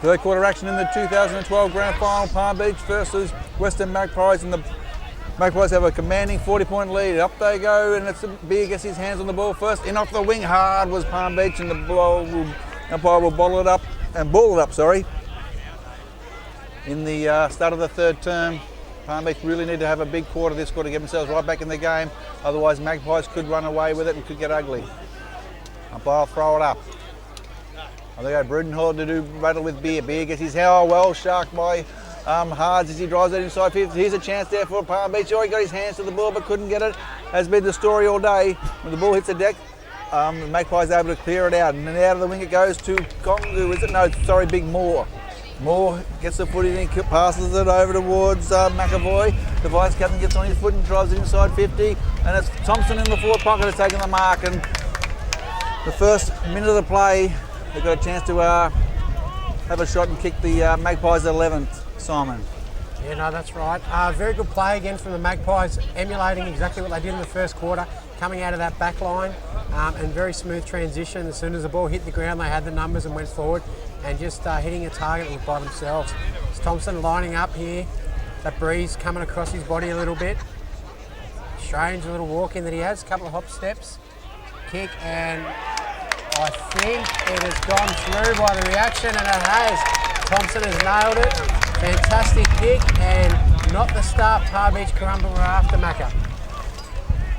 Third quarter action in the 2012 Grand Final, Palm Beach versus Western Magpies, and the Magpies have a commanding 40-point lead. Up they go, and it's Beer gets his hands on the ball first. In off the wing hard was Palm Beach, and the umpire will ball it up, in the start of the third term. Palm Beach really need to have a big quarter this quarter to get themselves right back in the game. Otherwise, Magpies could run away with it and could get ugly. Umpire will throw it up. There they go, Brudenhall to do battle with Beer. Beer gets his well sharked by Hards as he drives it inside 50. Here's a chance there for Palm Beach. Oh, he got his hands to the ball but couldn't get it. Has been the story all day. When the ball hits the deck, the Magpies able to clear it out. And then out of the wing it goes to Kongu, is it? No, sorry, Big Moore. Moore gets the footy and passes it over towards McAvoy. The vice captain gets on his foot and drives it inside 50. And it's Thompson in the forward pocket has taken the mark. And the first minute of the play, they've got a chance to have a shot and kick the Magpies 11th, Simon. Yeah, no, that's right. Very good play again from the Magpies, emulating exactly what they did in the first quarter, coming out of that back line, and very smooth transition. As soon as the ball hit the ground, they had the numbers and went forward, and just hitting a target by themselves. It's Thompson lining up here, that breeze coming across his body a little bit. Strange little walk in that he has, a couple of hop steps, kick, and I think it has gone through by the reaction, and it has. Thompson has nailed it. Fantastic kick, and not the start Palm Beach Currumbin were after, Macca.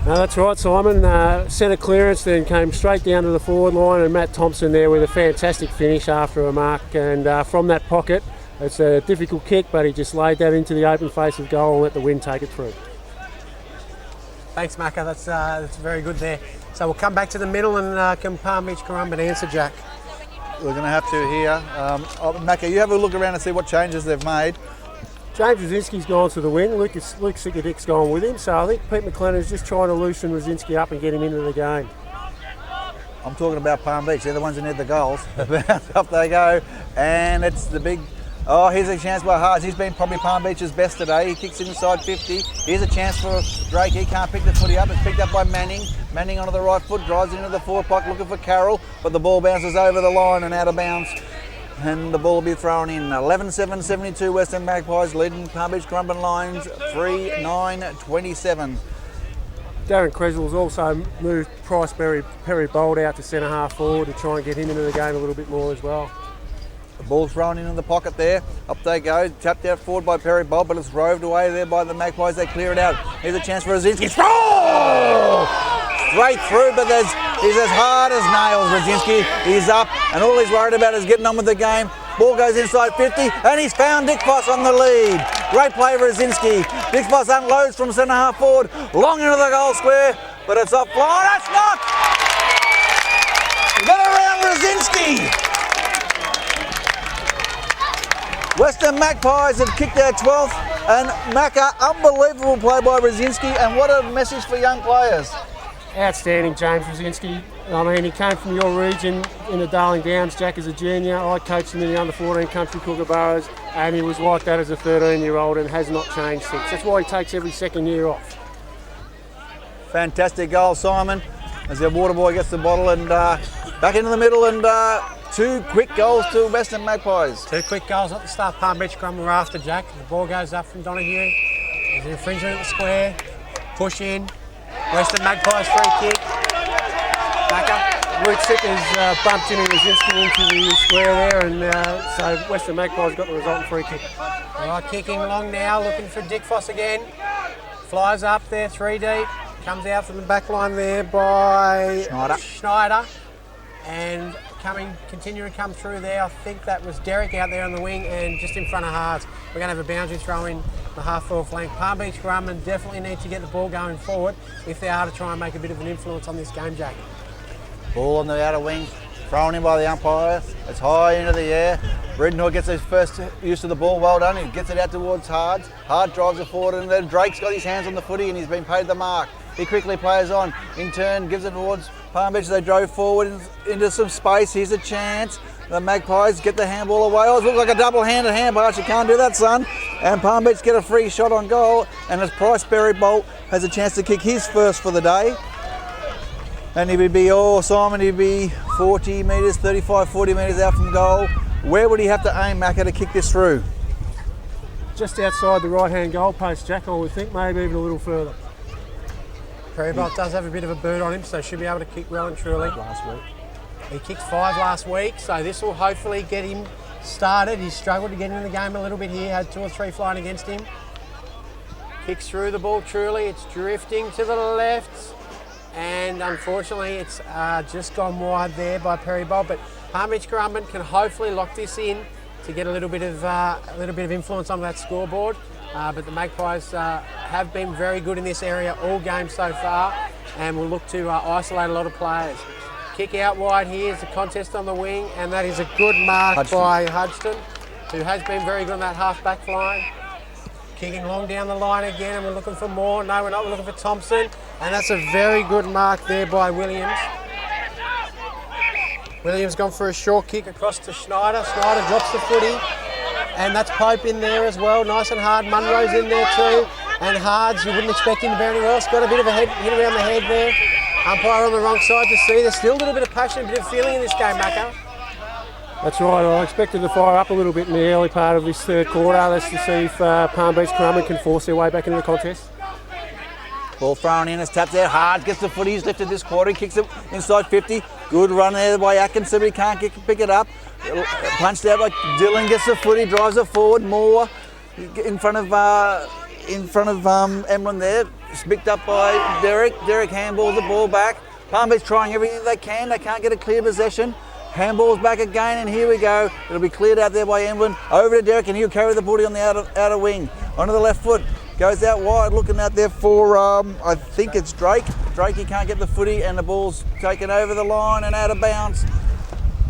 No, that's right, Simon. Centre clearance, then came straight down to the forward line, and Matt Thompson there with a fantastic finish after a mark. And from that pocket, it's a difficult kick, but he just laid that into the open face of goal and let the wind take it through. Thanks, Macca. That's very good there. So we'll come back to the middle, and can Palm Beach Currumbin answer, Jack? We're going to have to here. Macca, you have a look around and see what changes they've made. James Rosinski's gone to the wing. Luke Sikadick's gone with him. So I think Pete McLennan's just trying to loosen Rosinski up and get him into the game. I'm talking about Palm Beach. They're the ones who need the goals. Up they go, and it's the big. Oh, here's a chance by Hards. He's been probably Palm Beach's best today. He kicks it inside 50. Here's a chance for Drake. He can't pick the footy up. It's picked up by Manning. Manning onto the right foot, drives into the forward pocket looking for Carroll, but the ball bounces over the line and out of bounds. And the ball will be thrown in. 11-7-72 Western Magpies leading Palm Beach Currumbin lines 3-9-27. Darren Creswell's also moved Price Perry Bold out to centre half forward to try and get him into the game a little bit more as well. The ball thrown in the pocket there. Up they go. Tapped out forward by Perry Bold, but it's roved away there by the Magpies. They clear it out. Here's a chance for Rosinski. Oh! Straight through, but he's as hard as nails, Rosinski. He's up, and all he's worried about is getting on with the game. Ball goes inside 50, and he's found Dick Foss on the lead. Great play, Rosinski. Dick Foss unloads from centre half forward, long into the goal square, but it's off. Oh, that's not! Get around Rosinski! Western Magpies have kicked their 12th, and Macca, unbelievable play by Rosinski, and what a message for young players. Outstanding, James Rosinski. I mean, he came from your region in the Darling Downs, Jack, as a junior. I coached him in the under-14 country Kookaburras, and he was like that as a 13-year-old and has not changed since. That's why he takes every second year off. Fantastic goal, Simon, as their water boy gets the bottle and back into the middle, and two quick goals to Western Magpies. Two quick goals at the start. Palm Beach Currumbin were after, Jack. The ball goes up from Donahue. There's an infringement at the square. Push in. Western Magpies free kick. Back up. Luke Sickers bumped into Rosinski into the square there, and so Western Magpies got the resultant free kick. All right, kicking long now, looking for Dick Foss again. Flies up there, 3 deep. Comes out from the back line there by Schneider. And continuing to come through there. I think that was Derek out there on the wing and just in front of Hards. We're going to have a boundary throw in the half-forward flank. Palm Beach Currumbin definitely need to get the ball going forward if they are to try and make a bit of an influence on this game, Jack. Ball on the outer wing, thrown in by the umpire. It's high into the air. Bridnor gets his first use of the ball. Well done. He gets it out towards Hards. Hard drives it forward, and then Drake's got his hands on the footy and he's been paid the mark. He quickly plays on. In turn, gives it towards Palm Beach. They drove forward into some space. Here's a chance. The Magpies get the handball away. Oh, it looks like a double-handed handball. You can't do that, son. And Palm Beach get a free shot on goal. And as Price Berry Bolt has a chance to kick his first for the day. And he would be, Simon, he'd be 40 metres, 35, 40 metres out from goal. Where would he have to aim, Macca, to kick this through? Just outside the right-hand goal post, Jack, I would think, maybe even a little further. Perrybolt does have a bit of a boot on him, so should be able to kick well and truly. Last week. He kicked 5 last week, so this will hopefully get him started. He's struggled to get in the game a little bit here, had 2 or 3 flying against him. Kicks through the ball truly, it's drifting to the left, and unfortunately it's just gone wide there by Perrybolt, but Palm Beach Currumbin can hopefully lock this in to get a little bit of influence on that scoreboard. But the Magpies have been very good in this area all game so far, and will look to isolate a lot of players. Kick out wide here is the contest on the wing, and that is a good mark by Hudson, who has been very good on that half-back line. Kicking long down the line again, and we're looking for more. No, we're not. We're looking for Thompson, and that's a very good mark there by Williams. Williams gone for a short kick across to Schneider. Schneider drops the footy, and that's Pope in there as well. Nice and hard. Munro's in there too, and Hards, you wouldn't expect him to be anywhere else. Got a bit of a hit around the head there. Umpire on the wrong side to see. There's still a little bit of passion, a bit of feeling in this game, Macca. That's right, I expected to fire up a little bit in the early part of this third quarter. Let's just see if Palm Beach Currumbin can force their way back into the contest. Ball thrown in, it's tapped out hard, gets the footy, he's lifted this quarter, he kicks it inside 50. Good run there by Atkinson, but he can't pick it up. Punched out by Dylan, gets the footy, drives it forward. Moore in front of Emlyn there. It's picked up by Derek. Derek handballs the ball back. Palm Beach trying everything they can. They can't get a clear possession. Handballs back again, and here we go. It'll be cleared out there by Emlyn. Over to Derek, and he'll carry the body on the outer wing. Onto the left foot. Goes out wide, looking out there for, I think it's Drake. Drake, he can't get the footy, and the ball's taken over the line and out of bounds.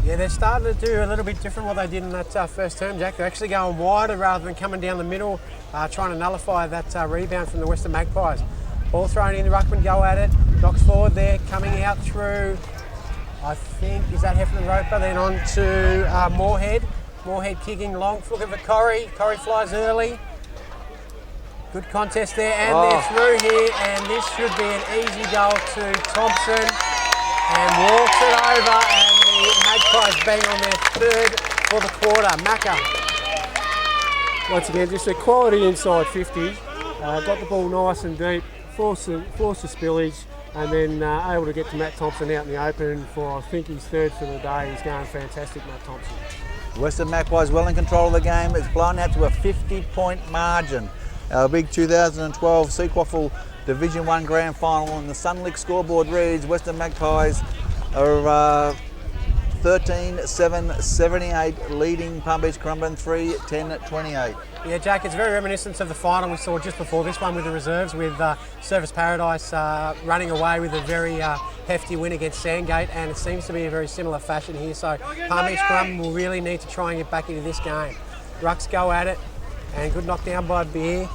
Yeah, they're starting to do a little bit different what they did in that first term, Jack. They're actually going wider rather than coming down the middle, trying to nullify that rebound from the Western Magpies. Ball thrown in, the ruckman go at it, knocks forward there, coming out through, I think, is that Heffernan Roper, then on to Moorhead. Moorhead kicking long, looking for Corey. Corey flies early. Good contest there, and they're through here, and this should be an easy goal to Thompson, and walks it over, and the Magpies bang on their third for the quarter. Macca. Once again, just a quality inside 50. Got the ball nice and deep, forced the spillage, and then able to get to Matt Thompson out in the open for, I think, his third for the day. He's going fantastic, Matt Thompson. Western Magpies well in control of the game. It's blown out to a 50-point margin. Our big 2012 Sequaffle Division 1 Grand Final, and the Sunlick scoreboard reads Western Magpies are 13-7-78, leading Palm Beach Currumbin 3-10-28. Yeah, Jack, it's very reminiscent of the final we saw just before this one with the reserves, with Service Paradise running away with a very hefty win against Sandgate, and it seems to be a very similar fashion here. So Palm Beach Currumbin will really need to try and get back into this game. Rucks go at it, and good knockdown by Beer.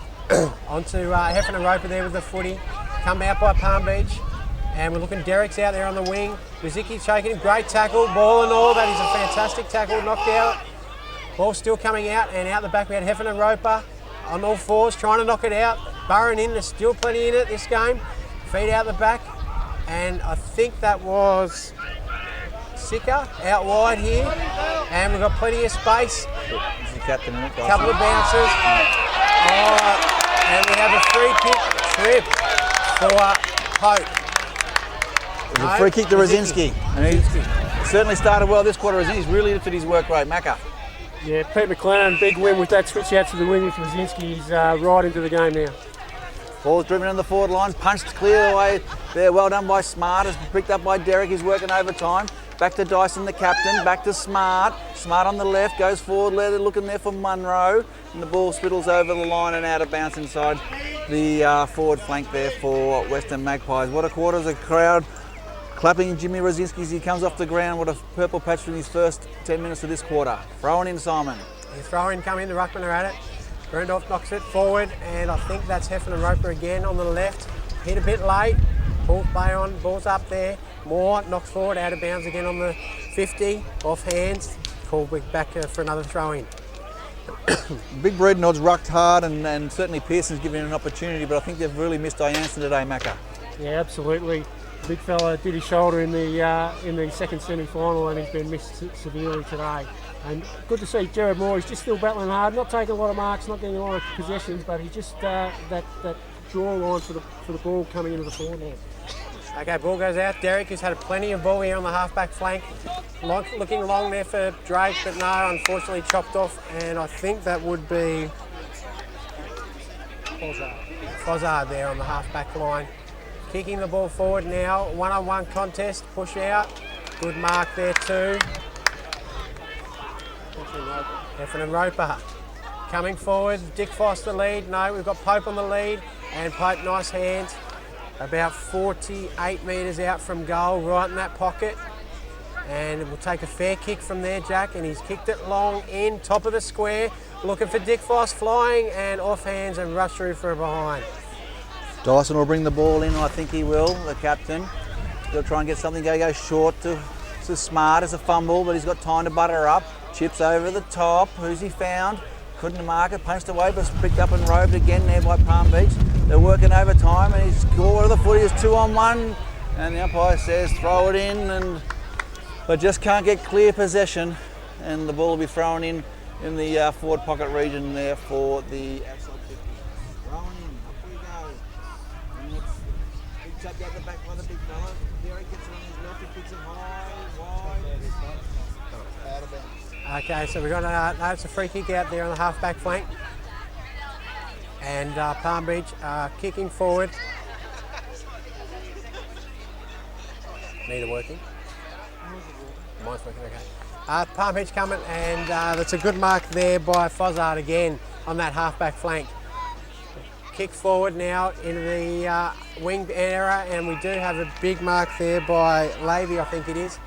Onto Heffernan Roper there with the footy. Come out by Palm Beach. And we're looking, Derek's out there on the wing. Rizicki's taking him, great tackle, ball and all. That is a fantastic tackle, knocked out. Ball still coming out, and out the back we had Heffernan Roper on all fours, trying to knock it out. Burrowing in, there's still plenty in it this game. Feed out the back, and I think that was Sicker out wide here. And we've got plenty of space. Couple of bounces. And we have a free kick trip for Pope. It was a free kick to Rosinski. And he certainly started well this quarter. Rosinski's really lifted his work rate. Macca. Yeah, Pete McLennan, big win with that switch out to the wing with Rosinski. He's right into the game now. Ball's driven on the forward lines, punched clear away there. Well done by Smart. It's picked up by Derek. He's working overtime. Back to Dyson, the captain. Back to Smart. Smart on the left, goes forward. They're looking there for Munro. And the ball spittles over the line and out of bounds inside the forward flank there for Western Magpies. What a quarter. The crowd clapping Jimmy Rosinski as he comes off the ground. What a purple patch from his first 10 minutes of this quarter. Throwing in Simon. The throw in come in, the ruckman are at it. Grundorf knocks it forward, and I think that's Heffernan Roper again on the left. Hit a bit late. Ball play on, ball's up there. Moore knocks forward, out of bounds again on the 50, off hands. Called back for another throw in. Big Breednod's rucked hard, and certainly Pearson's given him an opportunity, but I think they've really missed Ianson today, Macca. Yeah, absolutely. Big fella did his shoulder in the second semi-final, and he's been missed severely today. And good to see Jared Moore. He's just still battling hard, not taking a lot of marks, not getting a lot of possessions, but he just that draw line for the ball coming into the forward line. Okay, ball goes out. Derek has had plenty of ball here on the half-back flank. Looking long there for Drake, but no, unfortunately chopped off. And I think that would be Fozzard there on the half-back line. Kicking the ball forward now. One-on-one contest, push out. Good mark there too. Heffernan Roper coming forward. Dick Foster lead. No, we've got Pope on the lead. And Pope, nice hands. About 48 metres out from goal, right in that pocket. And we'll take a fair kick from there, Jack. And he's kicked it long in, top of the square. Looking for Dick Foss, flying and off hands and rush through for a behind. Dyson will bring the ball in, I think he will, the captain. He'll try and get something, go short to Smart as a fumble, but he's got time to butter up. Chips over the top. Who's he found? Couldn't mark it, punched away, but picked up and robed again there by Palm Beach. They're working overtime, and he's caught of the footy. Is 2-on-1, and the umpire says throw it in, but just can't get clear possession, and the ball will be thrown in the forward pocket region there for the outside 50. Thrown in, up we go. And it's big chap down the back by the big fella. Derek gets it on his left, he kicks it high, wide. Out of bounds. Okay, so we've got it's a free kick out there on the half-back flank. And Palm Beach kicking forward. Neither working. Mine's working, okay. Palm Beach coming, and that's a good mark there by Fozzard again on that half-back flank. Kick forward now into the wing area, and we do have a big mark there by Levy, I think it is.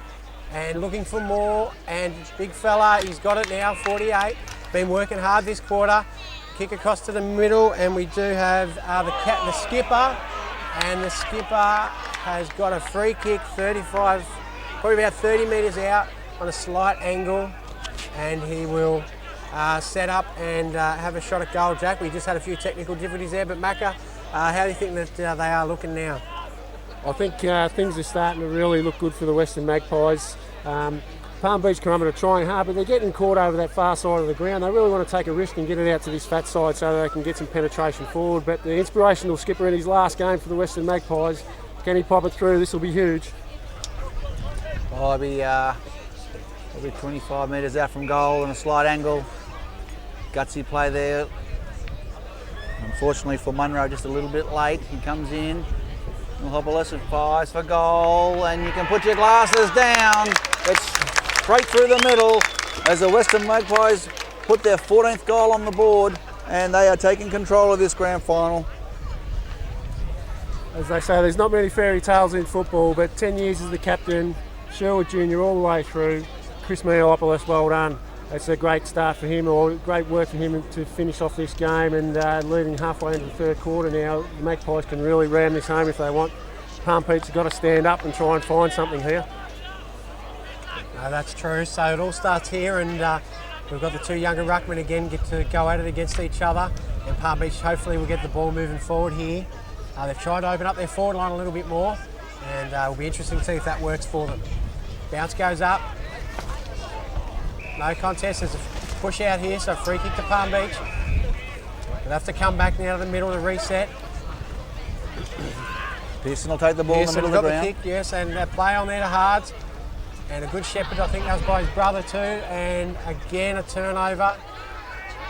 And looking for more, and big fella, he's got it now, 48. Been working hard this quarter. Kick across to the middle, and we do have the skipper, and the skipper has got a free kick, 35, probably about 30 metres out on a slight angle, and he will set up and have a shot at goal, Jack. We just had a few technical difficulties there, but Macca, how do you think that they are looking now? I think things are starting to really look good for the Western Magpies. Palm Beach Currumbin are trying hard, but they're getting caught over that far side of the ground. They really want to take a risk and get it out to this fat side so they can get some penetration forward. But the inspirational skipper in his last game for the Western Magpies, can he pop it through? This will be huge. I'll be 25 metres out from goal and a slight angle. Gutsy play there. Unfortunately for Munro, just a little bit late. He comes in. Milhopolis fires for goal, and you can put your glasses down. It's straight through the middle as the Western Magpies put their 14th goal on the board, and they are taking control of this grand final. As they say, there's not many fairy tales in football, but 10 years as the captain, Sherwood Junior all the way through. Chris Milhopolis, well done. It's a great start for him, or great work for him to finish off this game, and leading halfway into the third quarter now, the Magpies can really ram this home if they want. Palm Beach have got to stand up and try and find something here. No, that's true. So it all starts here, and we've got the two younger ruckmen again get to go at it against each other, and Palm Beach hopefully will get the ball moving forward here. They've tried to open up their forward line a little bit more, and it'll be interesting to see if that works for them. Bounce goes up. No contest, there's a push out here, so free kick to Palm Beach. They'll have to come back now to the middle to reset. Pearson will take the ball in the middle of the ground. The kick, yes, and a play on there to Hards. And a good shepherd, I think that was by his brother too. And again, a turnover.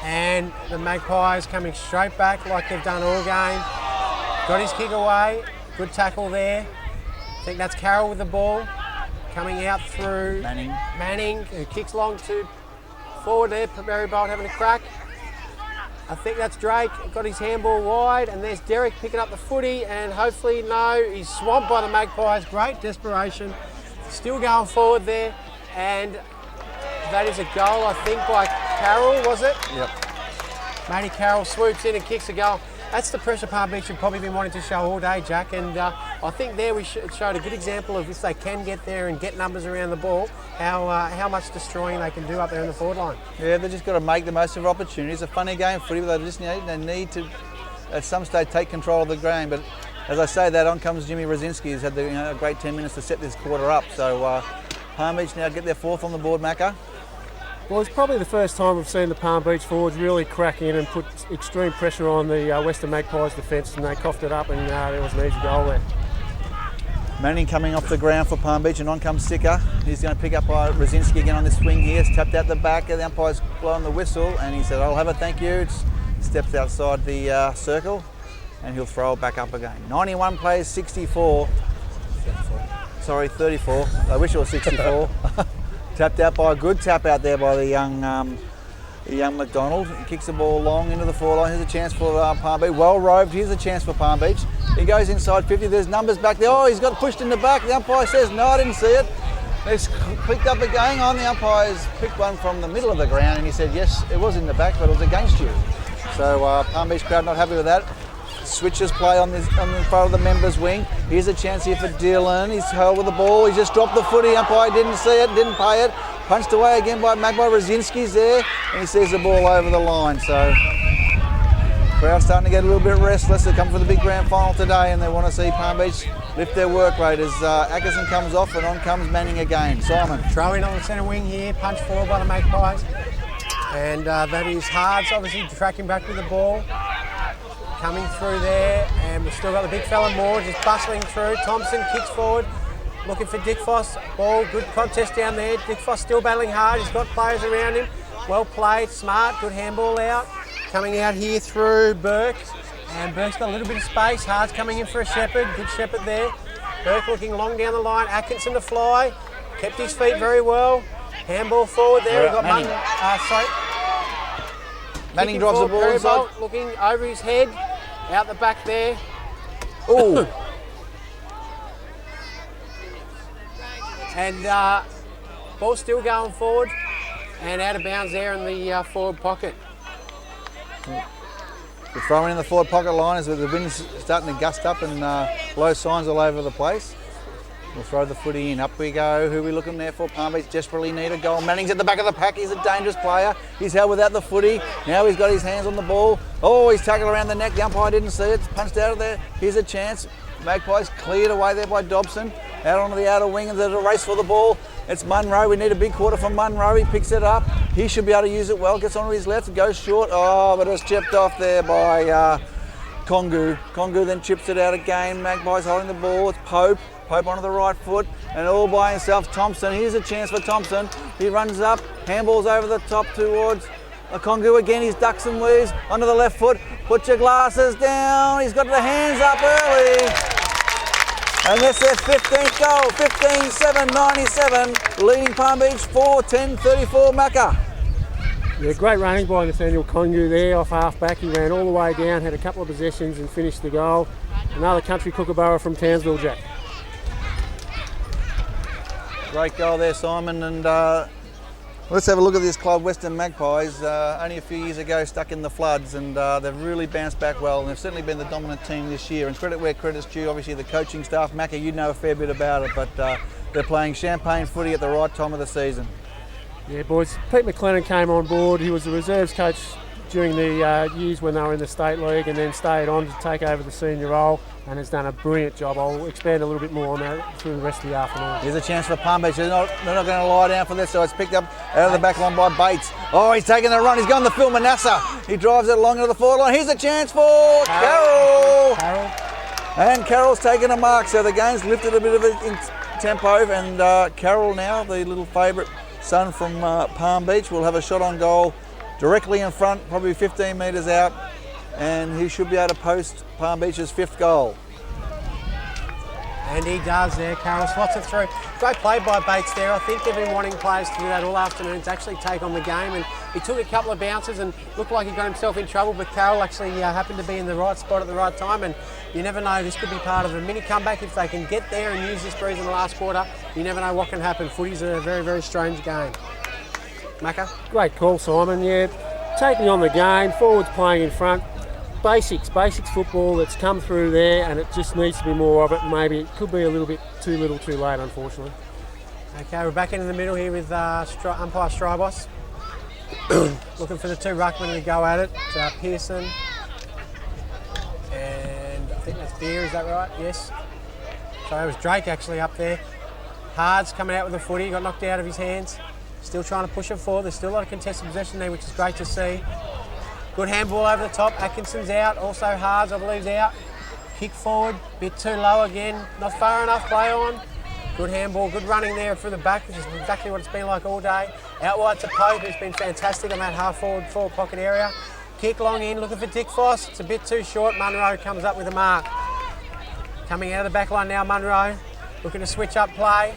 And the Magpies coming straight back like they've done all game. Got his kick away, good tackle there. I think that's Carroll with the ball. Coming out through Manning, who kicks long to forward there. Barry Bolt having a crack. I think that's Drake, got his handball wide, and there's Derek picking up the footy, and hopefully, no, he's swamped by the Magpies. Great desperation. Still going forward there, and that is a goal, I think, by Carroll, was it? Yep. Matty Carroll swoops in and kicks a goal. That's the pressure Palm Beach have probably been wanting to show all day, Jack, and I think there we showed a good example of if they can get there and get numbers around the ball, how much destroying they can do up there in the forward line. Yeah, they've just got to make the most of opportunities. It's a funny game footy, but they need to, at some stage, take control of the game. But as I say that, on comes Jimmy Rosinski, who's had a great 10 minutes to set this quarter up. So Palm Beach now get their fourth on the board, Macca. Well, it's probably the first time we've seen the Palm Beach forwards really crack in and put extreme pressure on the Western Magpies defence, and they coughed it up, and there was an easy goal there. Manning coming off the ground for Palm Beach, and on comes Sicker. He's going to pick up by Rosinski again on this swing here. It's tapped out the back, the umpire's blowing the whistle, and he said, I'll have it, thank you. Steps outside the circle, and he'll throw it back up again. 91 plays 64. 34. I wish it was 64. Tapped out by a good tap out there by the young McDonald. He kicks the ball long into the forward line. Here's a chance for Palm Beach. Well roved. Here's a chance for Palm Beach. He goes inside 50. There's numbers back there. Oh, he's got pushed in the back. The umpire says, no, I didn't see it. He's clicked up again. Hang on, the umpire's picked one from the middle of the ground, and he said, yes, it was in the back, but it was against you. So Palm Beach crowd not happy with that. Switches play on the front of the members' wing. Here's a chance here for Dylan. He's held with the ball. He's just dropped the footy. Umpire didn't see it, didn't pay it. Punched away again by Magpie. Rosinski's there, and he sees the ball over the line. So crowd's starting to get a little bit restless. They come for the big grand final today, and they want to see Palm Beach lift their work rate as Atkinson comes off and on comes Manning again. Simon. Throw in on the centre wing here, punch forward by the Magpies. And that is Hards, obviously tracking back with the ball. Coming through there, and we've still got the big fella Moore just bustling through. Thompson kicks forward, looking for Dick Foss. Ball, good contest down there. Dick Foss still battling hard. He's got players around him. Well played, smart, good handball out. Coming out here through Burke, and Burke's got a little bit of space. Hard's coming in for a Shepherd, good Shepherd there. Burke looking long down the line. Atkinson to fly, kept his feet very well. Handball forward there. We've got Manning drives the ball inside. Looking over his head, out the back there. Ooh. And ball still going forward, and out of bounds there in the forward pocket. We're throwing in the forward pocket line as the wind's starting to gust up and blow signs all over the place. We'll throw the footy in. Up we go. Who are we looking there for? Palm Beach desperately need a goal. Manning's at the back of the pack. He's a dangerous player. He's held without the footy. Now he's got his hands on the ball. Oh, he's tackled around the neck. The umpire didn't see it. It's punched out of there. Here's a chance. Magpies cleared away there by Dobson. Out onto the outer wing, and there's a race for the ball. It's Munro. We need a big quarter from Munro. He picks it up. He should be able to use it well. Gets onto his left, goes short. Oh, but it was chipped off there by Kongu. Kongu then chips it out again. Magpies holding the ball. It's Pope. Pope onto the right foot, and all by himself, Thompson. Here's a chance for Thompson. He runs up, handballs over the top towards Kongu again. He's ducks and weaves onto the left foot. Put your glasses down. He's got the hands up early. And that's their 15th goal, 15-7, 97, leading Palm Beach 4-10-34 Macca. Yeah, great running by Nathaniel Kongu there off half back. He ran all the way down, had a couple of possessions and finished the goal. Another country kookaburra from Townsville, Jack. Great goal there, Simon, and let's have a look at this club, Western Magpies. Only a few years ago stuck in the floods, and they've really bounced back well, and they've certainly been the dominant team this year. And credit where credit's due, obviously the coaching staff. Macca, you know a fair bit about it, but they're playing champagne footy at the right time of the season. Yeah, boys, Pete McLennan came on board. He was the reserves coach during the years when they were in the state league, and then stayed on to take over the senior role, and has done a brilliant job. I'll expand a little bit more on that through the rest of the afternoon. Here's a chance for Palm Beach. They're not going to lie down for this, so it's picked up out of the back line by Bates. Oh, he's taking the run. He's going to Phil Manassa. He drives it along to the forward line. Here's a chance for Carroll. And Carroll's taken a mark, so the game's lifted a bit of it in tempo, and Carroll now, the little favourite son from Palm Beach, will have a shot on goal directly in front, probably 15 metres out, and he should be able to post Palm Beach's 5th goal. And he does there. Carroll slots it through. Great play by Bates there. I think they've been wanting players to do that all afternoon, to actually take on the game, and he took a couple of bounces and looked like he got himself in trouble, but Carroll actually happened to be in the right spot at the right time, and you never know, this could be part of a mini comeback if they can get there and use this breeze in the last quarter. You never know what can happen. Footy's a very, very strange game. Macca? Great call, Simon. Yeah, taking on the game, forwards playing in front. Basics football that's come through there, and it just needs to be more of it. Maybe it could be a little bit too little too late, unfortunately. Okay, we're back into the middle here with umpire Strybos. Looking for the two ruckmen to go at it. Pearson and I think that's Beer, is that right? Yes. So it was Drake actually up there. Hards coming out with the footy, got knocked out of his hands. Still trying to push it forward. There's still a lot of contested possession there, which is great to see. Good handball over the top. Atkinson's out. Also Hards, I believe, is out. Kick forward, bit too low again. Not far enough, play on. Good handball, good running there through the back, which is exactly what it's been like all day. Out wide to Pope, who's been fantastic on that half forward pocket area. Kick long in, looking for Dick Foss. It's a bit too short. Munro comes up with a mark. Coming out of the back line now, Munro. Looking to switch up play.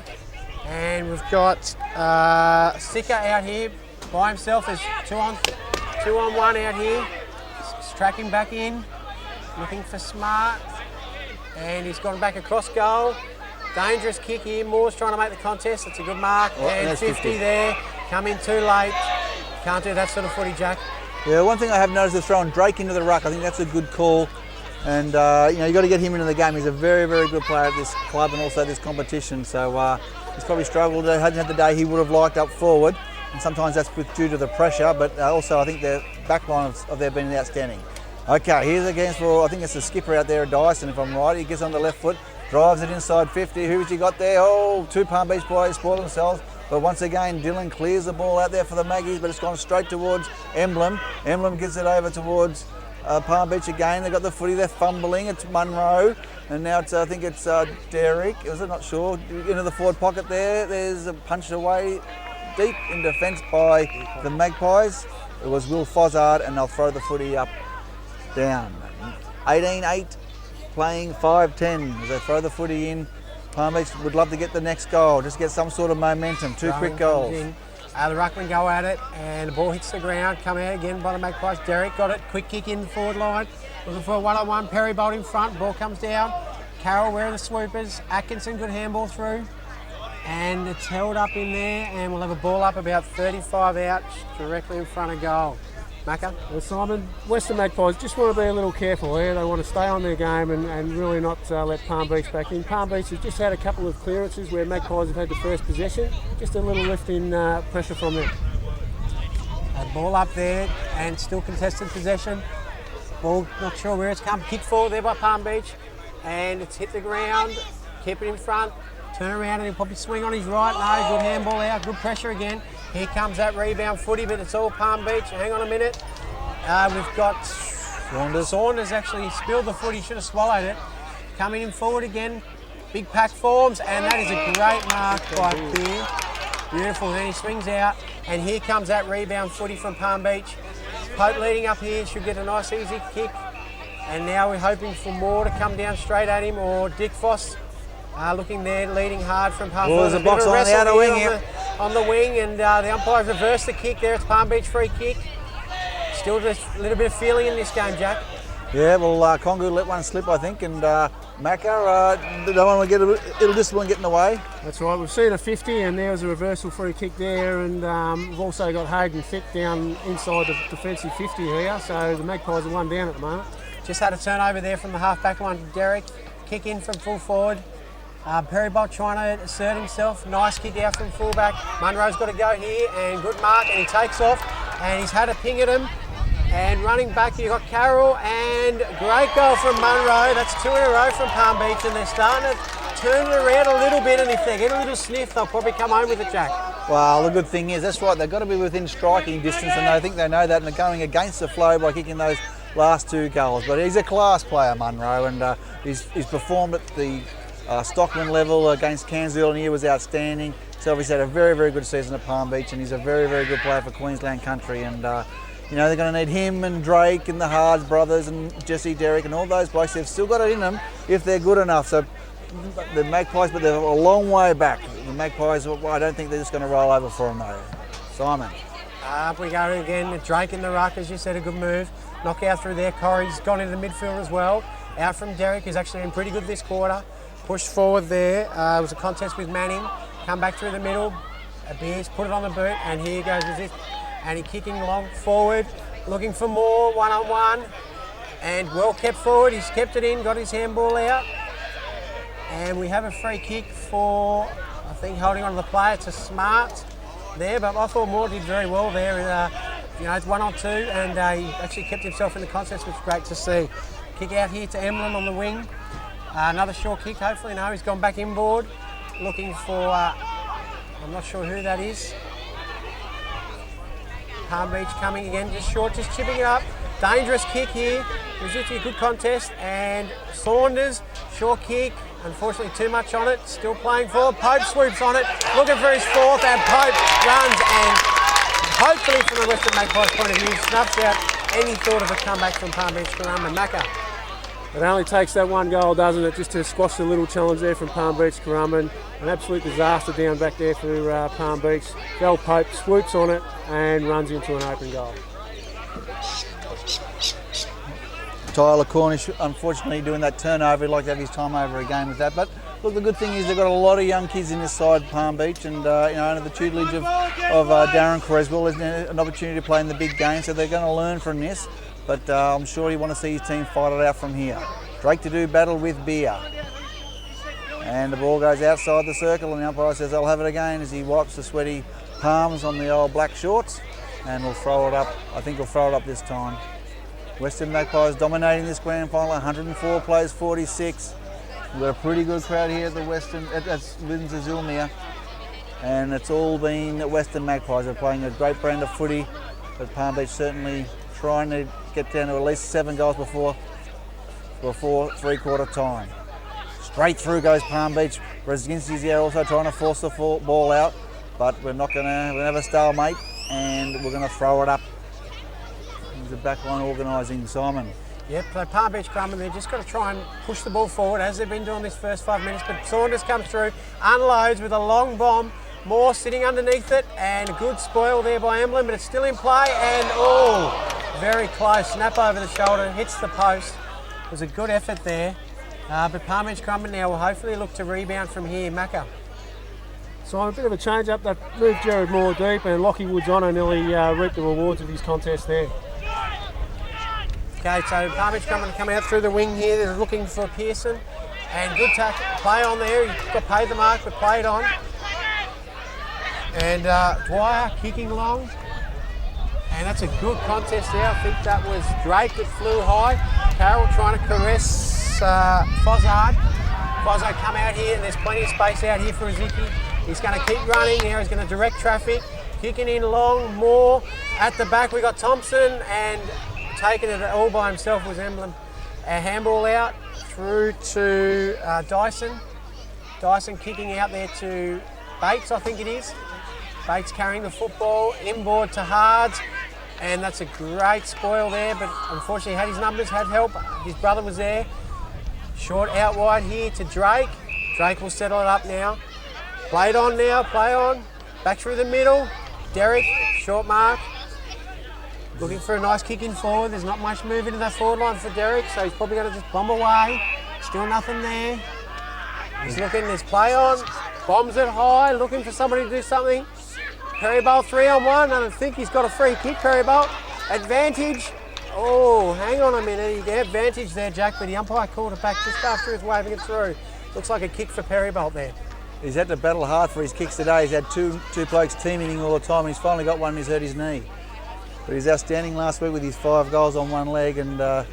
And we've got Sicker out here by himself. There's two on one out here. He's tracking back in. Looking for Smart. And he's gone back across goal. Dangerous kick here. Moore's trying to make the contest. It's a good mark. Oh, and 50 there. Come in too late. Can't do that sort of footy, Jack. Yeah, one thing I have noticed is throwing Drake into the ruck. I think that's a good call. And, you know, you've got to get him into the game. He's a very, very good player at this club and also this competition. So he's probably struggled. Hasn't had the day he would have liked up forward. And sometimes that's due to the pressure. But also I think the back line of their been outstanding. Okay, here's against for, I think it's the skipper out there, Dyson, if I'm right. He gets on the left foot, drives it inside 50. Who's he got there? Oh, two Palm Beach players spoil themselves. But once again, Dylan clears the ball out there for the Maggies, but it's gone straight towards Emblem. Emblem gets it over towards Palm Beach again. They've got the footy, they're fumbling. It's Munro, and now it's, I think it's Derek. Is it? Not sure. Into the forward pocket there. There's a punch away deep in defence by the Magpies. It was Will Fozzard, and they'll throw the footy up down. 18-8, playing 5-10 as they throw the footy in. Palm Beach would love to get the next goal, just get some sort of momentum. Two quick goals. The ruckman go at it, and the ball hits the ground. Come out again by the Magpies. Derek got it. Quick kick in the forward line. Looking for a one-on-one. Perry Bolt in front. Ball comes down. Carroll, where are the swoopers? Atkinson, good handball through. And it's held up in there, and we'll have a ball up about 35 out, directly in front of goal. Macca? Well, Simon, Western Magpies just want to be a little careful here. They want to stay on their game and really not let Palm Beach back in. Palm Beach has just had a couple of clearances where Magpies have had the first possession. Just a little lift in pressure from them. A ball up there and still contested possession. Ball, not sure where it's come. Kick forward there by Palm Beach. And it's hit the ground. Keep it in front. Turn around and he'll probably swing on his right. No, good handball out. Good pressure again. Here comes that rebound footy, but it's all Palm Beach. Hang on a minute. We've got Saunders actually spilled the footy, should have swallowed it. Coming in forward again. Big pack forms, and that is a great mark by Clear. Beautiful. Then he swings out, and here comes that rebound footy from Palm Beach. Pope leading up here, should get a nice easy kick. And now we're hoping for Moore to come down straight at him, or Dick Foss looking there, leading hard from half. Well, there's a box on the outer wing here. On the wing, and the umpires reversed the kick there. It's Palm Beach free kick. Still just a little bit of feeling in this game, Jack. Yeah, well, Congo let one slip, I think, and Macca, don't want to get a little discipline get in the way. That's right, we've seen a 50 and there was a reversal free kick there, and we've also got Hayden Fick down inside the defensive 50 here, so the Magpies are one down at the moment. Just had a turnover there from the half-back line to Derek. Kick in from full forward. Perry Bolt trying to assert himself. Nice kick out from fullback. Munro's got to go here, and good mark, and he takes off, and he's had a ping at him. And running back, you've got Carroll, and great goal from Munro. That's two in a row from Palm Beach, and they're starting to turn it around a little bit, and if they get a little sniff, they'll probably come home with it, Jack. Well, the good thing is, that's right, they've got to be within striking distance, and I think they know that, and they're going against the flow by kicking those last two goals. But he's a class player, Munro, and he's performed at the Stockman level against Cairns earlier in the year was outstanding. So he's had a very, very good season at Palm Beach, and he's a very, very good player for Queensland country. And you know, they're going to need him and Drake and the Hards brothers and Jesse Derrick and all those blokes. They've still got it in them if they're good enough. So the Magpies, but they're a long way back. The Magpies, I don't think they're just going to roll over for them though. Simon. Up we go again. Drake in the ruck, as you said, a good move. Knockout through there. Corey's gone into the midfield as well. Out from Derrick, who's actually been pretty good this quarter. Pushed forward there. It was a contest with Manning. Come back through the middle. Beers put it on the boot, and here goes as if. And he's kicking along forward, looking for more one-on-one. And well kept forward. He's kept it in, got his handball out. And we have a free kick for, I think, holding on to the player to Smart there. But I thought Moore did very well there. You know, it's 1 on 2, and he actually kept himself in the contest, which is great to see. Kick out here to Emblem on the wing. Another short kick, hopefully. No, he's gone back inboard. Looking for, I'm not sure who that is. Palm Beach coming again, just short, just chipping it up. Dangerous kick here. Rizuti, a good contest. And Saunders, short kick. Unfortunately, too much on it. Still playing forward. Pope swoops on it, looking for his fourth, and Pope runs and hopefully, from the Western Magpies point of view, snuffs out any thought of a comeback from Palm Beach Karama. Macca. It only takes that one goal, doesn't it, just to squash the little challenge there from Palm Beach Currumbin. An absolute disaster down back there for Palm Beach. Del Pope swoops on it and runs into an open goal. Tyler Cornish, unfortunately, doing that turnover. He'd like to have his time over again with that. But look, the good thing is they've got a lot of young kids in this side, Palm Beach, and under the tutelage of Darren Creswell, there's an opportunity to play in the big game, so they're going to learn from this. But I'm sure you want to see his team fight it out from here. Drake to do battle with Beer. And the ball goes outside the circle, and the umpire says they'll have it again as he wipes the sweaty palms on the old black shorts, and we'll throw it up. I think we'll throw it up this time. Western Magpies dominating this grand final, 104 plays 46. We've got a pretty good crowd here at the Western, at Windsor Zilmere, and it's all been Western Magpies. They're playing a great brand of footy, but Palm Beach certainly trying to get down to at least 7 goals before three-quarter time. Straight through goes Palm Beach. Brzezinski's there also trying to force the ball out, but we're going to have a stalemate, and we're going to throw it up. There's the back line organising, Simon. Yep, so Palm Beach Crumman, they've just got to try and push the ball forward as they've been doing this first 5 minutes, but Saunders comes through, unloads with a long bomb, Moore sitting underneath it, and a good spoil there by Emblem, but it's still in play, and very close, snap over the shoulder, hits the post. It was a good effort there, but Palm Beach Crumman now will hopefully look to rebound from here. Macca. So a bit of a change up, that moved Jared Moore deep, and Lockie Woods on and nearly reaped the rewards of his contest there. Okay, so Palm Beach Crumman come out through the wing here, they're looking for Pearson, and good tackle, play on there, he got paid the mark, but played on. And Dwyer kicking long, and that's a good contest there. I think that was Drake that flew high. Carroll trying to caress Fozzard. Fozzard come out here, and there's plenty of space out here for Aziki. He's going to keep running now, he's going to direct traffic, kicking in long, Moore at the back. We got Thompson, and taking it all by himself was Emblem. A handball out through to Dyson. Dyson kicking out there to Bates, I think it is. Bates carrying the football, inboard to Hards, and that's a great spoil there, but unfortunately had his numbers, had help. His brother was there. Short out wide here to Drake. Drake will settle it up now. Played on now, play on. Back through the middle. Derek, short mark. Looking for a nice kick in forward. There's not much movement in that forward line for Derek, so he's probably going to just bomb away. Still nothing there. He's looking, there's play on. Bombs it high, looking for somebody to do something. Perrybolt 3-on-1. I don't think he's got a free kick, Perrybolt. Advantage. Oh, hang on a minute. He had advantage there, Jack, but the umpire called it back just after he was waving it through. Looks like a kick for Perrybolt there. He's had to battle hard for his kicks today. He's had two blokes teaming him all the time. He's finally got one and he's hurt his knee. But he's outstanding last week with his 5 goals on one leg, and well,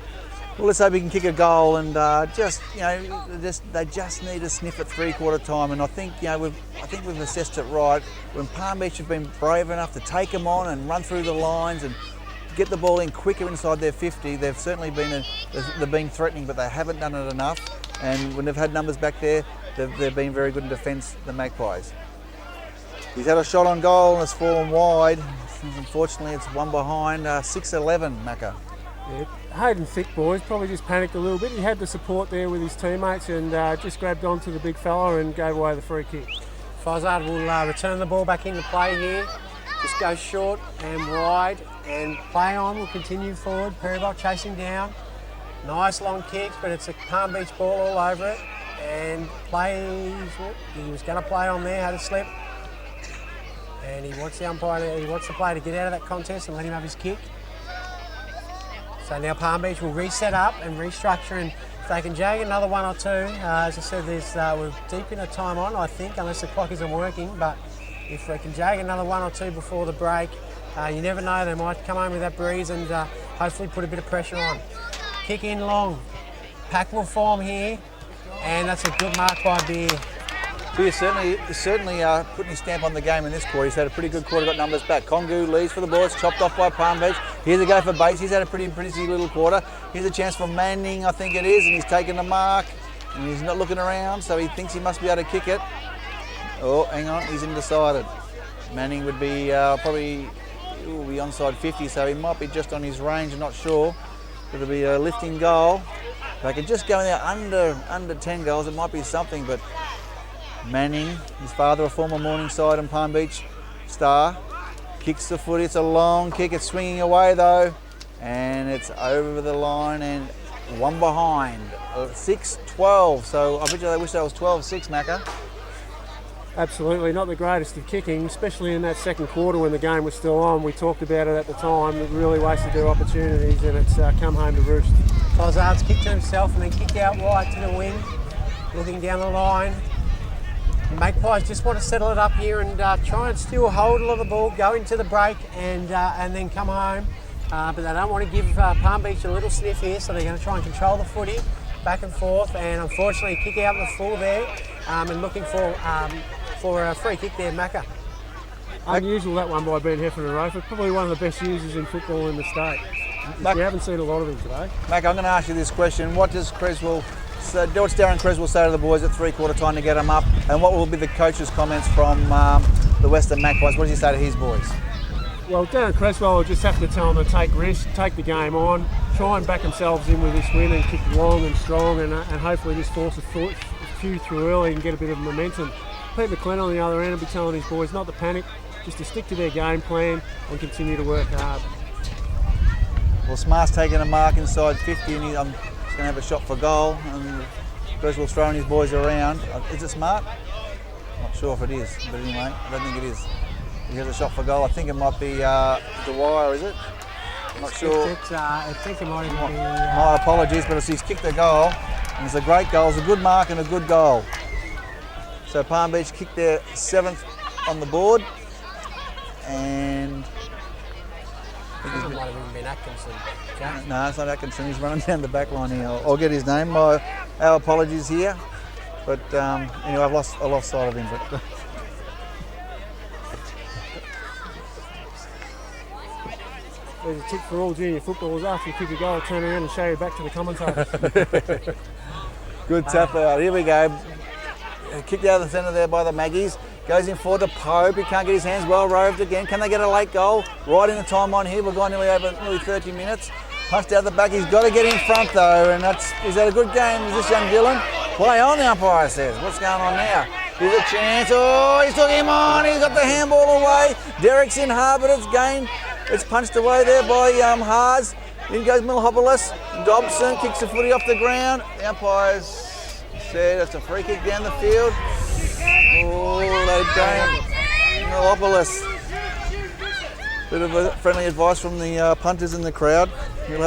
let's hope he can kick a goal. And they just need to sniff at three-quarter time. And I think we've assessed it right. When Palm Beach have been brave enough to take them on and run through the lines and get the ball in quicker inside their 50, they've certainly been threatening, but they haven't done it enough. And when they've had numbers back there, they've been very good in defence, the Magpies. He's had a shot on goal and it's fallen wide. Unfortunately, it's one behind, 6-11, Macca. Yeah, Hayden Thick, boys, probably just panicked a little bit. He had the support there with his teammates and just grabbed onto the big fella and gave away the free kick. Fozzard will return the ball back into play here. Just goes short and wide, and play on will continue forward. Perrybolt chasing down. Nice long kick, but it's a Palm Beach ball all over it. And he was going to play on there, had a slip. And he wants the player to get out of that contest and let him have his kick. So now Palm Beach will reset up and restructure, and if they can jag another 1 or 2, as I said, we're deep in a time on, I think, unless the clock isn't working, but if they can jag another 1 or 2 before the break, you never know, they might come home with that breeze and hopefully put a bit of pressure on. Kick in long. Pack will form here, and that's a good mark by Beer. So he's certainly putting his stamp on the game in this quarter. He's had a pretty good quarter, got numbers back. Kongu leads for the boys, chopped off by Palm Beach. Here's a go for Bates. He's had a pretty little quarter. Here's a chance for Manning, I think it is, and he's taken the mark. And he's not looking around, so he thinks he must be able to kick it. Oh, hang on, he's undecided. Manning would be probably be onside 50, so he might be just on his range, I'm not sure. It'll be a lifting goal. If they could just go there under 10 goals, it might be something, but Manning, his father, a former Morningside and Palm Beach star, kicks the footy. It's a long kick, it's swinging away though, and it's over the line and one behind. 6-12, so I bet you they wish that was 12-6, Macca. Absolutely, not the greatest of kicking, especially in that second quarter when the game was still on. We talked about it at the time, it really wasted their opportunities, and it's come home to roost. Cozart's kicked to himself and then kicked out wide to the wing, looking down the line. The Magpies just want to settle it up here and try and steal hold of the ball, go into the break and then come home. But they don't want to give Palm Beach a little sniff here, so they're going to try and control the footy back and forth, and unfortunately kick out the full there and looking for a free kick there, Macca. Unusual that one by Ben Heffernan-Rofer, probably one of the best users in football in the state. We haven't seen a lot of him today. Mac, I'm going to ask you this question. What does Darren Creswell say to the boys at three-quarter time to get them up, and what will be the coach's comments from the Western Magpies? What does he say to his boys? Well, Darren Creswell will just have to tell them to take risks, take the game on, try and back themselves in with this win and kick long and strong and hopefully just force a few through early and get a bit of momentum. Pete McLennan on the other end will be telling his boys not to panic, just to stick to their game plan and continue to work hard. Well, Smart's taking a mark inside 50 and he's going to have a shot for goal, and Creswell's throwing his boys around. Is it Smart? Not sure if it is, but anyway, I don't think it is. He has a shot for goal. I think it might be Dwyer, is it? I'm not sure. I think it might even be... My apologies, but he's kicked the goal, and it's a great goal. It's a good mark and a good goal. So Palm Beach kicked their 7th on the board, and... I think it might have even been Atkinson. Jack. No, it's not Atkinson. He's running down the back line here. I'll get his name. Our apologies here. But anyway, I lost sight of him. But there's a tip for all junior footballers: after you kick a goal, turn around and show you back to the commentators. Good tap out. Here we go. Kicked out of the centre there by the Maggies. Goes in forward to Pope. He can't get his hands well roved again. Can they get a late goal? Right in the time on here. We're going nearly 30 minutes. Punched out the back. He's got to get in front though, and is that a good game? Is this young Dylan? Play on, the umpire says. What's going on now? Here's a chance. Oh, he's took him on. He's got the handball away. Derek's in hard, but it's gained. It's punched away there by Haas. In goes Milhopoulos. Dobson kicks the footy off the ground. The umpires said it's a free kick down the field. Oh, they don't. Milhopoulos. Bit of a friendly advice from the punters in the crowd. He'll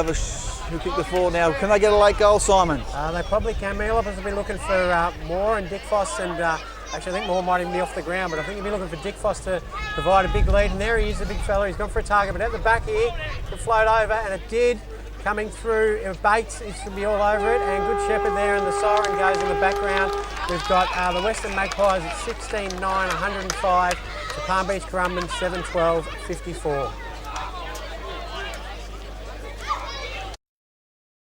kick the ball now. Can they get a late goal, Simon? They probably can. Milhopoulos will be looking for Moore and Dick Foss, and actually I think Moore might even be off the ground, but I think he'll be looking for Dick Foss to provide a big lead. And there he is, the big fella. He's gone for a target, but at the back here, could float over, and it did. Coming through, if Bates is to be all over it, and Good Shepherd there, and the siren goes in the background. We've got the Western Magpies at 16-9, 105, to Palm Beach Currumbin 7-12, 54.